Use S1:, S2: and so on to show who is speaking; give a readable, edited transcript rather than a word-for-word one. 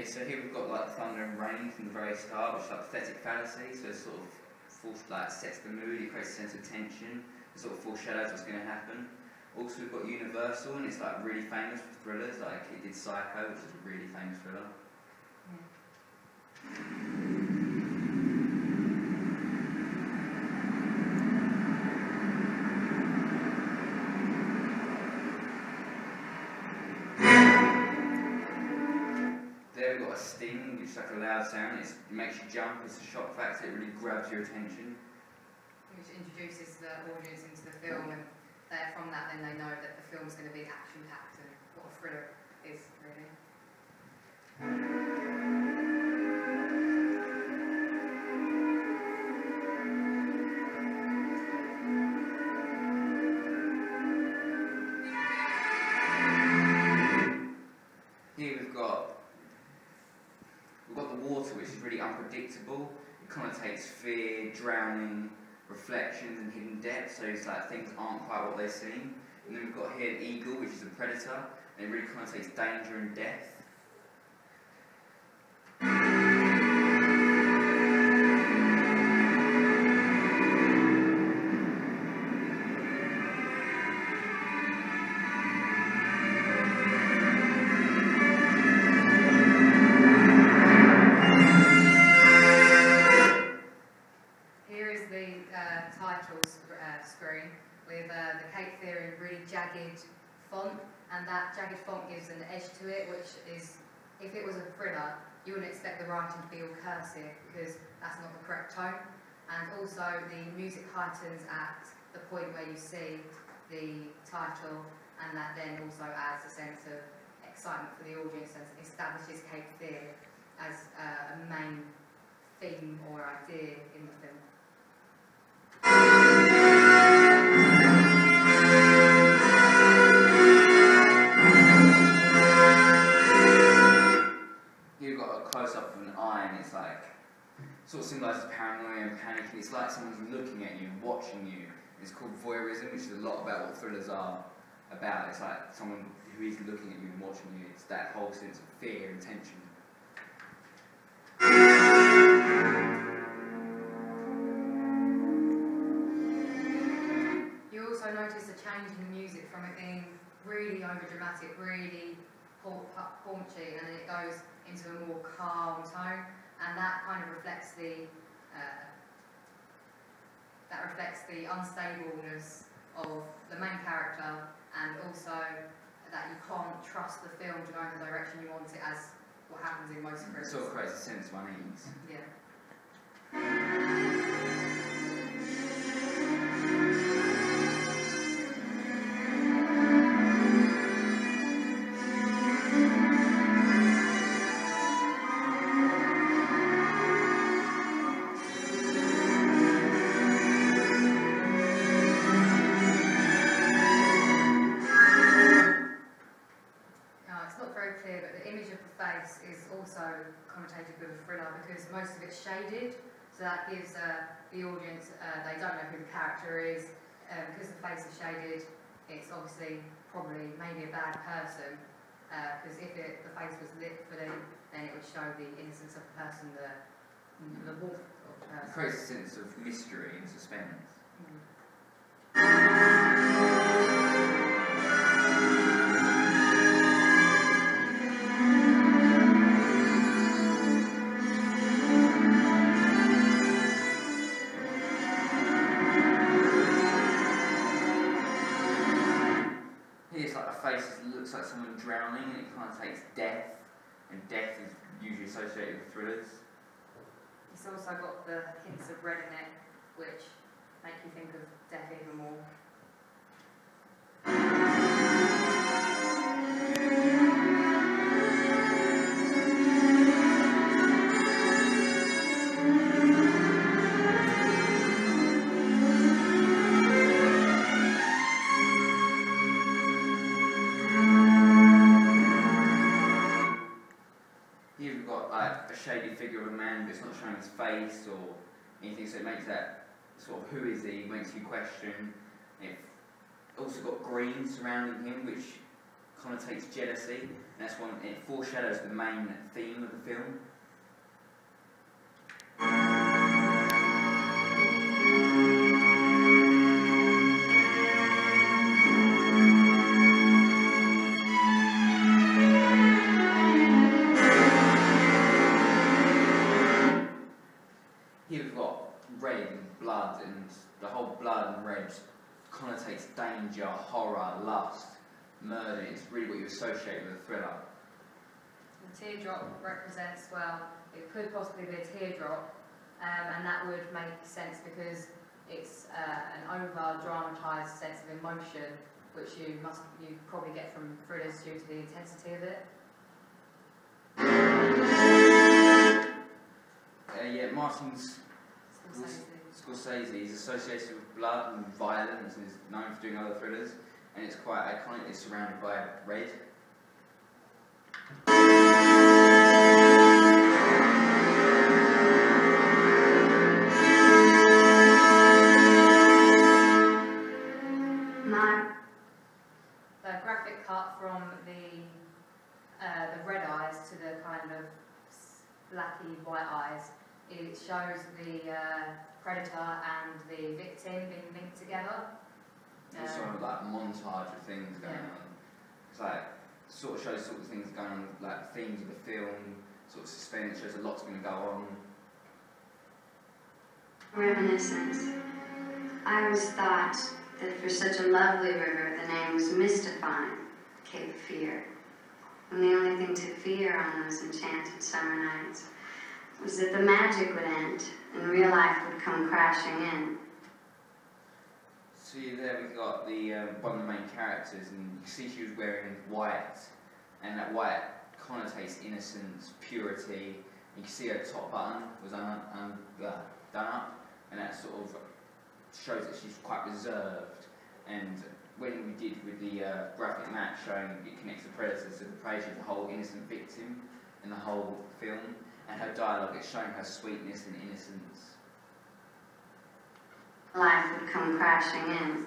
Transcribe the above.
S1: Yeah, so here we've got like thunder and rain from the very start, which is like pathetic fallacy, so it sort of sets the mood, it creates a sense of tension, it sort of foreshadows what's going to happen. Also we've got Universal, and it's like really famous for thrillers, like it did Psycho, which is a really famous thriller. There we've got a sting, which is like a loud sound, it makes you jump, it's a shock factor, it really grabs your attention.
S2: Which introduces the audience into the film, and from that then they know that the film's going to be action-packed and what a thriller is, really.
S1: Here we've got the water, which is really unpredictable. It connotates fear, drowning, reflections and hidden depths, so it's like things aren't quite what they seem. And then we've got here an eagle, which is a predator, and it really connotates danger and death.
S2: Screen with the Cape Fear in really jagged font, and that jagged font gives an edge to it, which is, if it was a thriller, you wouldn't expect the writing to be all cursive because that's not the correct tone. And also the music heightens at the point where you see the title, and that then also adds a sense of excitement for the audience and establishes Cape Fear as a main theme or idea in the film.
S1: You've got a close-up of an eye, and it's like, sort of symbolises paranoia and panic, and it's like someone's looking at you, watching you. It's called voyeurism, which is a lot about what thrillers are about. It's like someone who is looking at you and watching you. It's that whole sense of fear and tension.
S2: You also notice a change in the music from it being really over-dramatic, really paunchy, and then it goes into a more calm tone, and that kind of reflects the unstableness of the main character, and also that you can't trust the film to go in the direction you want it, as what happens in most thrillers.
S1: It sort of creates a sense of unease.
S2: Yeah. Is also connotated with a thriller because most of it's shaded, so that gives the audience, they don't know who the character is, because the face is shaded. It's obviously probably maybe a bad person, because if the face was lit for them, then it would show the innocence of the person, the warmth of the person.
S1: It creates a sense of mystery and suspense. Looks like someone drowning, and it connotates death, and death is usually associated with thrillers.
S2: It's also got the hints of red in it, which make you think of death even more.
S1: Shady figure of a man, but it's not showing his face or anything, so it makes that sort of who is he, makes you question. It's also got green surrounding him, which connotates jealousy, and that's one. It foreshadows the main theme of the film. Here we've got red and blood, and the whole blood and red connotates danger, horror, lust, murder. It's really what you associate with a thriller.
S2: The teardrop represents, well, it could possibly be a teardrop, and that would make sense because it's an over-dramatised sense of emotion, which you probably get from thrillers due to the intensity of it.
S1: Yeah, Martin Scorsese is associated with blood and violence and is known for doing other thrillers, and it's quite iconic. It's surrounded by red. The
S2: graphic cut from the red eyes to the kind of blacky white eyes, it shows the predator and the victim being linked together.
S1: Also, like montage of things going on. It's like sort of shows sort of things going on, like themes of the film, sort of suspense. Shows a lot's going to go on.
S3: Reminiscence. I always thought that for such a lovely river, the name was mystifying, Cape Fear. And the only thing to fear on those enchanted summer nights was that the magic would end and real life would come crashing in.
S1: So there we've got the one of the main characters, and you can see she was wearing white, and that white connotates innocence, purity. You can see her top button was done up, and that sort of shows that she's quite reserved. And when we did with the graphic map showing it connects the predator to the prey, she's the whole innocent victim in the whole film. And her dialogue, it's showing her sweetness and innocence.
S3: Life would come crashing in.